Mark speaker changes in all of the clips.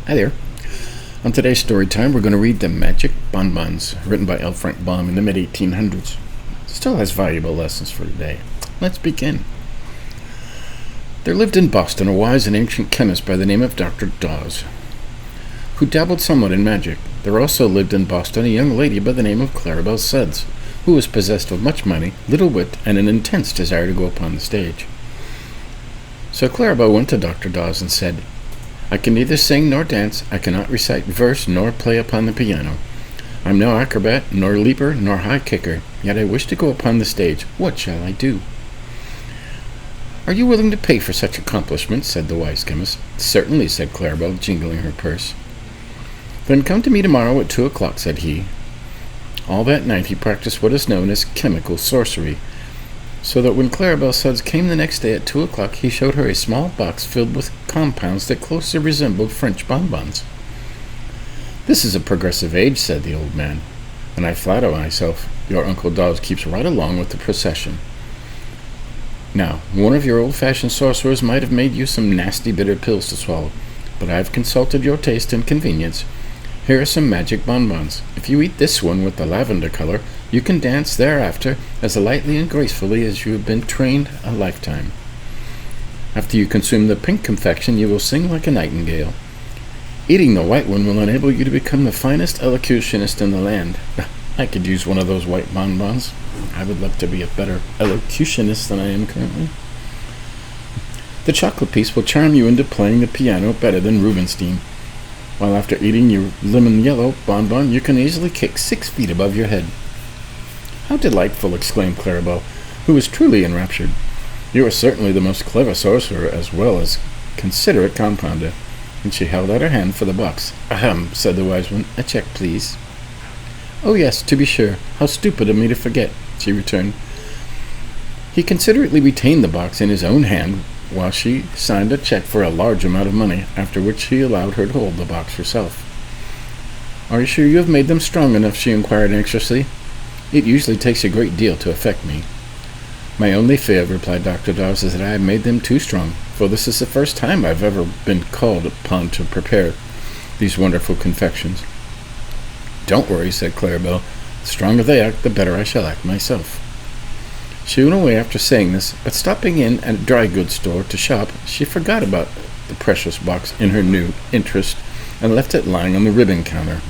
Speaker 1: Hi there. On today's story time, we're going to read The Magic Bonbons, written by L. Frank Baum in the mid-1800s. It still has valuable lessons for today. Let's begin. There lived in Boston a wise and ancient chemist by the name of Dr. Dawes, who dabbled somewhat in magic. There also lived in Boston a young lady by the name of Claribel Suds, who was possessed of much money, little wit, and an intense desire to go upon the stage. So Claribel went to Dr. Dawes and said, "I can neither sing nor dance, I cannot recite verse nor play upon the piano. I'm no acrobat, nor leaper, nor high kicker, yet I wish to go upon the stage. What shall I do?" "Are you willing to pay for such accomplishments?" said the wise chemist. "Certainly," said Claribel, jingling her purse. "Then come to me tomorrow at 2 o'clock, said he. All that night he practiced what is known as chemical sorcery, so that when Claribel Suds came the next day at 2 o'clock, he showed her a small box filled with compounds that closely resembled French bonbons. "This is a progressive age," said the old man, "and I flatter myself your Uncle Dawes keeps right along with the procession. Now, one of your old-fashioned sorcerers might have made you some nasty bitter pills to swallow, but I have consulted your taste and convenience. Here are some magic bonbons. If you eat this one with the lavender color, you can dance thereafter as lightly and gracefully as you have been trained a lifetime. After you consume the pink confection, you will sing like a nightingale. Eating the white one will enable you to become the finest elocutionist in the land. I could use one of those white bonbons. I would love to be a better elocutionist than I am currently. The chocolate piece will charm you into playing the piano better than Rubinstein, while after eating your lemon yellow bonbon, you can easily kick 6 feet above your head." "How delightful!" exclaimed Claribel, who was truly enraptured. "You are certainly the most clever sorcerer as well as considerate compounder." And she held out her hand for the box. "Ahem," said the wise one. "A check, please." "Oh yes, to be sure. How stupid of me to forget," she returned. He considerately retained the box in his own hand while she signed a check for a large amount of money, after which he allowed her to hold the box herself. "Are you sure you have made them strong enough?" she inquired anxiously. "It usually takes a great deal to affect me." "My only fear," replied Dr. Dawes, "is that I have made them too strong, for this is the first time I've ever been called upon to prepare these wonderful confections." "Don't worry," said Claribel. "The stronger they act, the better I shall act myself." She went away after saying this, but stopping in at a dry goods store to shop, she forgot about the precious box in her new interest and left it lying on the ribbon counter.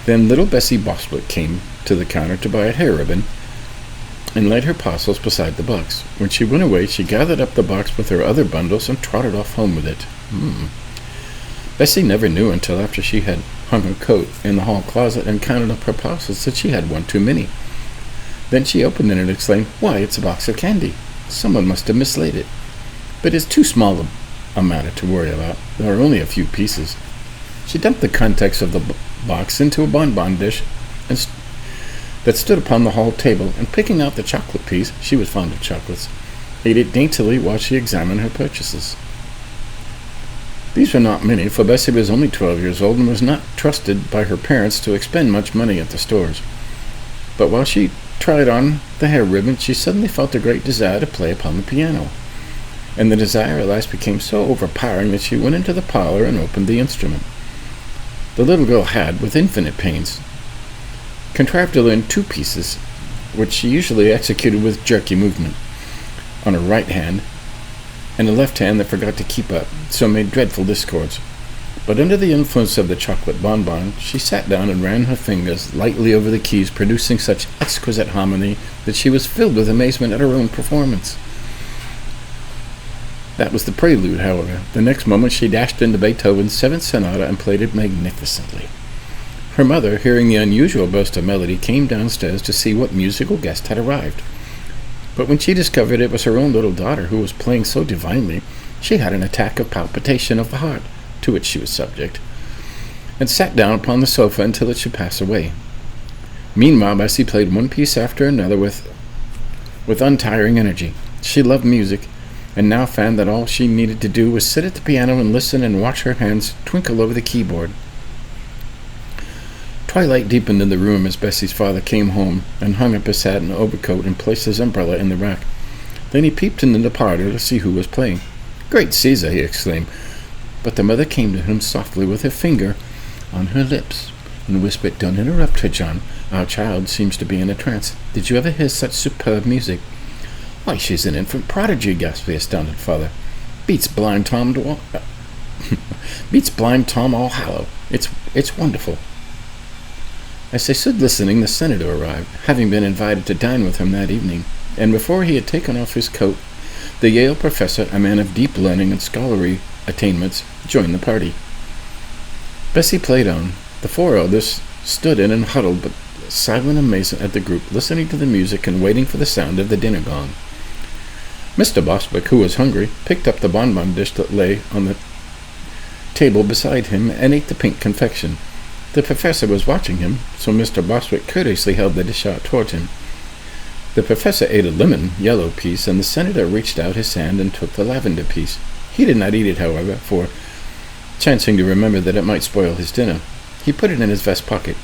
Speaker 1: Then little Bessie Bostwick came to the counter to buy a hair ribbon and laid her parcels beside the box. When she went away, she gathered up the box with her other bundles and trotted off home with it. Bessie never knew until after she had hung her coat in the hall closet and counted up her parcels that she had one too many. Then she opened it and exclaimed, "Why, it's a box of candy. Someone must have mislaid it. But it's too small a matter to worry about. There are only a few pieces." She dumped the contents of the box into a bonbon dish that stood upon the hall table, and picking out the chocolate piece, she was fond of chocolates, ate it daintily while she examined her purchases. These were not many, for Bessie was only 12 years old and was not trusted by her parents to expend much money at the stores. But while she tried on the hair ribbon, she suddenly felt a great desire to play upon the piano, and the desire at last became so overpowering that she went into the parlor and opened the instrument. The little girl had, with infinite pains, contrived to learn 2 pieces, which she usually executed with jerky movement on her right hand, and a left hand that forgot to keep up, so made dreadful discords. But under the influence of the chocolate bonbon, she sat down and ran her fingers lightly over the keys, producing such exquisite harmony that she was filled with amazement at her own performance. That was the prelude, however. The next moment she dashed into Beethoven's 7th Sonata and played it magnificently. Her mother, hearing the unusual burst of melody, came downstairs to see what musical guest had arrived. But when she discovered it was her own little daughter who was playing so divinely, she had an attack of palpitation of the heart, to which she was subject, and sat down upon the sofa until it should pass away. Meanwhile, Bessie played one piece after another with untiring energy. She loved music, and now found that all she needed to do was sit at the piano and listen and watch her hands twinkle over the keyboard. Twilight deepened in the room as Bessie's father came home and hung up his hat and overcoat and placed his umbrella in the rack. Then he peeped into the parlor to see who was playing. "Great Caesar!" he exclaimed. But the mother came to him softly with her finger on her lips and whispered, "Don't interrupt her, John. Our child seems to be in a trance. Did you ever hear such superb music?" "Why, she's an infant prodigy," gasped the astounded father. Beats blind Tom All Hallow. It's wonderful." As they stood listening, the senator arrived, having been invited to dine with him that evening, and before he had taken off his coat, the Yale professor, a man of deep learning and scholarly attainments, joined the party. Bessie played on. The four elders stood in and huddled but silent amazement at the group, listening to the music and waiting for the sound of the dinner gong. Mr. Bostwick, who was hungry, picked up the bonbon dish that lay on the table beside him and ate the pink confection. The professor was watching him, so Mr. Bostwick courteously held the dish out toward him. The professor ate a lemon-yellow piece, and the senator reached out his hand and took the lavender piece. He did not eat it, however, for, chancing to remember that it might spoil his dinner, he put it in his vest pocket.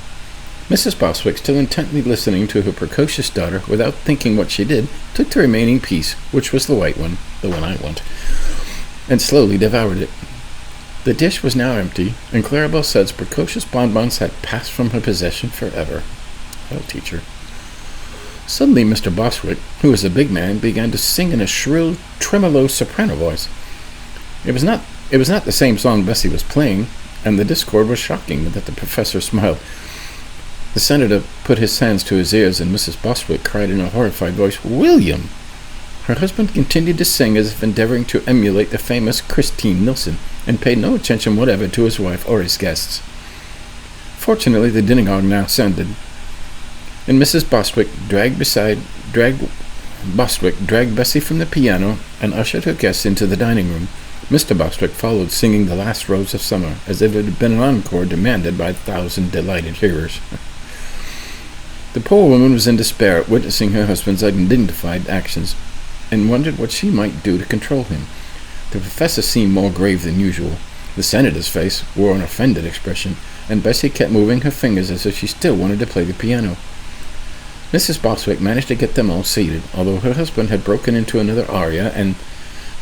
Speaker 1: Mrs. Bostwick, still intently listening to her precocious daughter without thinking what she did, took the remaining piece, which was the white one, the one I want, and slowly devoured it. The dish was now empty, and Clarabelle said's precocious bonbons had passed from her possession forever. I'll teach her. Suddenly Mr. Bostwick, who was a big man, began to sing in a shrill, tremolo soprano voice. It was not the same song Bessie was playing, and the discord was shocking, but that the professor smiled. The senator put his hands to his ears, and Mrs. Bostwick cried in a horrified voice, "William!" Her husband continued to sing as if endeavoring to emulate the famous Christine Nilsson, and paid no attention whatever to his wife or his guests. Fortunately, the dinner gong now sounded, and Mrs. Bostwick dragged Bessie from the piano and ushered her guests into the dining room. Mr. Bostwick followed, singing "The Last Rose of Summer," as if it had been an encore demanded by 1,000 delighted hearers. The poor woman was in despair at witnessing her husband's undignified actions, and wondered what she might do to control him. The professor seemed more grave than usual. The senator's face wore an offended expression, and Bessie kept moving her fingers as if she still wanted to play the piano. Mrs. Bostwick managed to get them all seated, although her husband had broken into another aria, and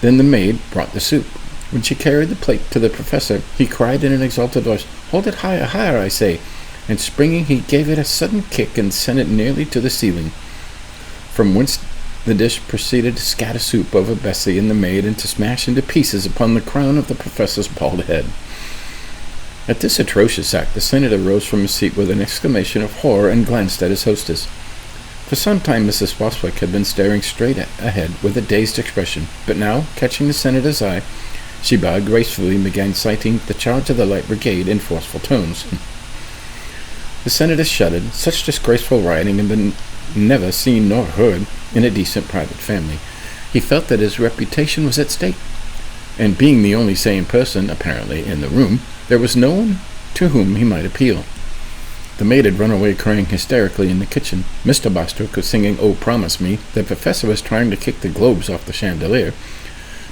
Speaker 1: then the maid brought the soup. When she carried the plate to the professor, he cried in an exalted voice, "Hold it higher, higher, I say!" And springing, he gave it a sudden kick and sent it nearly to the ceiling, from whence the dish proceeded to scatter soup over Bessie and the maid and to smash into pieces upon the crown of the professor's bald head. At this atrocious act, the senator rose from his seat with an exclamation of horror and glanced at his hostess. For some time Mrs. Bostwick had been staring straight ahead with a dazed expression, but now, catching the senator's eye, she bowed gracefully and began citing "The Charge of the Light Brigade" in forceful tones. The senator shuddered. Such disgraceful writing had been never seen nor heard in a decent private family. He felt that his reputation was at stake, and being the only sane person, apparently, in the room, there was no one to whom he might appeal. The maid had run away crying hysterically in the kitchen. Mr. Bostwick was singing "Oh, Promise Me." The professor was trying to kick the globes off the chandelier.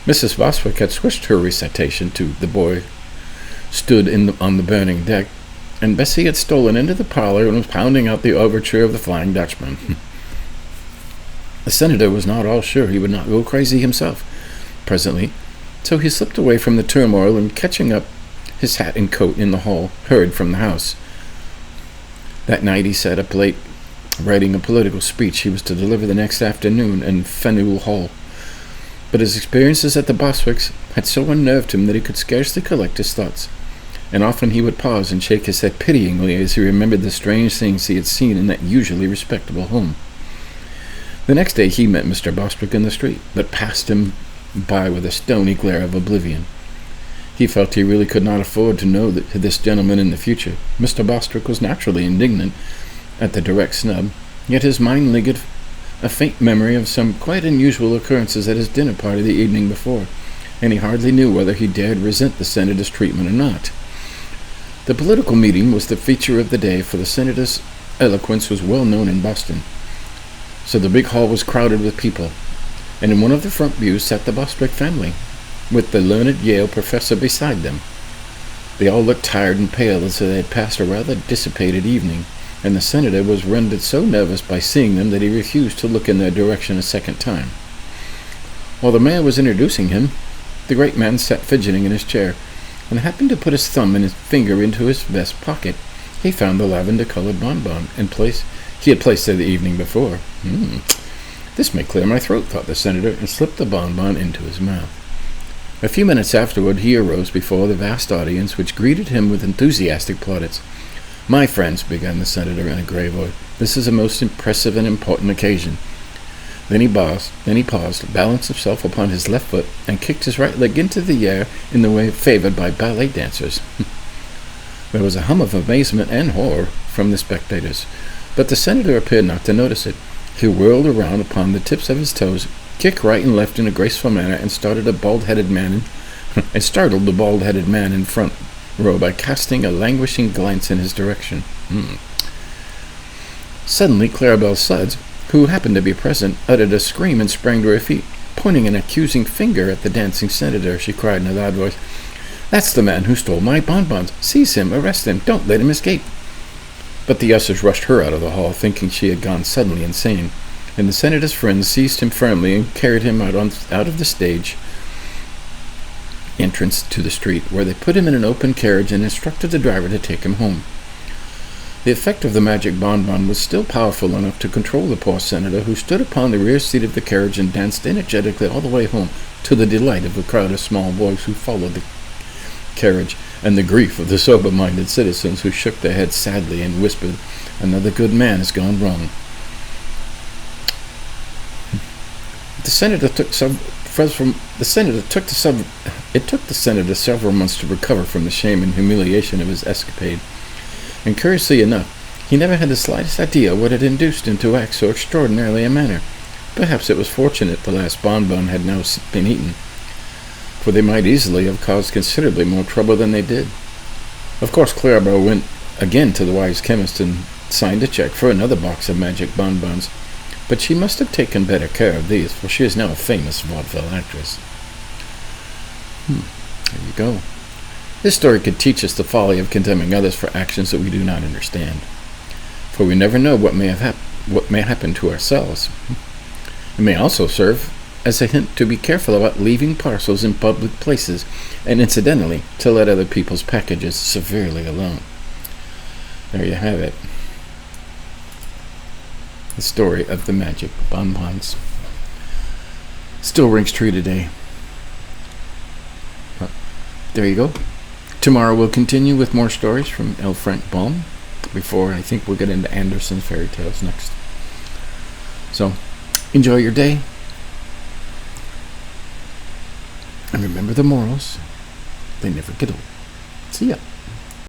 Speaker 1: Mrs. Bostwick had switched her recitation to "The Boy Stood on the Burning Deck," and Bessie had stolen into the parlor and was pounding out the overture of the Flying Dutchman. The senator was not all sure he would not go crazy himself presently, so he slipped away from the turmoil and, catching up his hat and coat in the hall, hurried from the house. That night he sat up late, writing a political speech he was to deliver the next afternoon in Faneuil Hall. But his experiences at the Bostwicks had so unnerved him that he could scarcely collect his thoughts, and often he would pause and shake his head pityingly as he remembered the strange things he had seen in that usually respectable home. The next day he met Mr. Bostwick in the street, but passed him by with a stony glare of oblivion. He felt he really could not afford to know this gentleman in the future. Mr. Bostwick was naturally indignant at the direct snub, yet his mind lingered a faint memory of some quite unusual occurrences at his dinner party the evening before, and he hardly knew whether he dared resent the senator's treatment or not. The political meeting was the feature of the day, for the senator's eloquence was well known in Boston. So the big hall was crowded with people, and in one of the front pews sat the Bostwick family, with the learned Yale professor beside them. They all looked tired and pale, as though they had passed a rather dissipated evening, and the senator was rendered so nervous by seeing them that he refused to look in their direction a second time. While the mayor was introducing him, the great man sat fidgeting in his chair. and happened to put his thumb and his finger into his vest pocket, he found the lavender-colored bonbon he had placed there the evening before. This may clear my throat, thought the senator, and slipped the bonbon into his mouth. A few minutes afterward, he arose before the vast audience, which greeted him with enthusiastic plaudits. "My friends," began the senator in a grave voice, "this is a most impressive and important occasion." Then he paused, balanced himself upon his left foot, and kicked his right leg into the air in the way favored by ballet dancers. There was a hum of amazement and horror from the spectators, but the senator appeared not to notice it. He whirled around upon the tips of his toes, kicked right and left in a graceful manner, and startled the bald-headed man in front row by casting a languishing glance in his direction. Suddenly, Clarabelle Sudds, who happened to be present, uttered a scream and sprang to her feet. Pointing an accusing finger at the dancing senator, she cried in a loud voice, "That's the man who stole my bonbons! Seize him! Arrest him! Don't let him escape!" But the ushers rushed her out of the hall, thinking she had gone suddenly insane, and the senator's friends seized him firmly and carried him out of the stage entrance to the street, where they put him in an open carriage and instructed the driver to take him home. The effect of the magic bonbon was still powerful enough to control the poor senator, who stood upon the rear seat of the carriage and danced energetically all the way home, to the delight of a crowd of small boys who followed the carriage, and the grief of the sober-minded citizens who shook their heads sadly and whispered, "Another good man has gone wrong." It took the senator several months to recover from the shame and humiliation of his escapade, and curiously enough, he never had the slightest idea what had induced him to act so extraordinarily a manner. Perhaps it was fortunate the last bonbon had now been eaten, for they might easily have caused considerably more trouble than they did. Of course, Clarabelle went again to the wise chemist and signed a check for another box of magic bonbons, but she must have taken better care of these, for she is now a famous vaudeville actress. There you go. This story could teach us the folly of condemning others for actions that we do not understand, for we never know what may happen to ourselves. It may also serve as a hint to be careful about leaving parcels in public places, and incidentally, to let other people's packages severely alone. There you have it. The story of the magic bonbons. Still rings true today. There you go. Tomorrow we'll continue with more stories from L. Frank Baum, before I think we'll get into Andersen's Fairytales next. So, enjoy your day. And remember the morals. They never get old. See ya.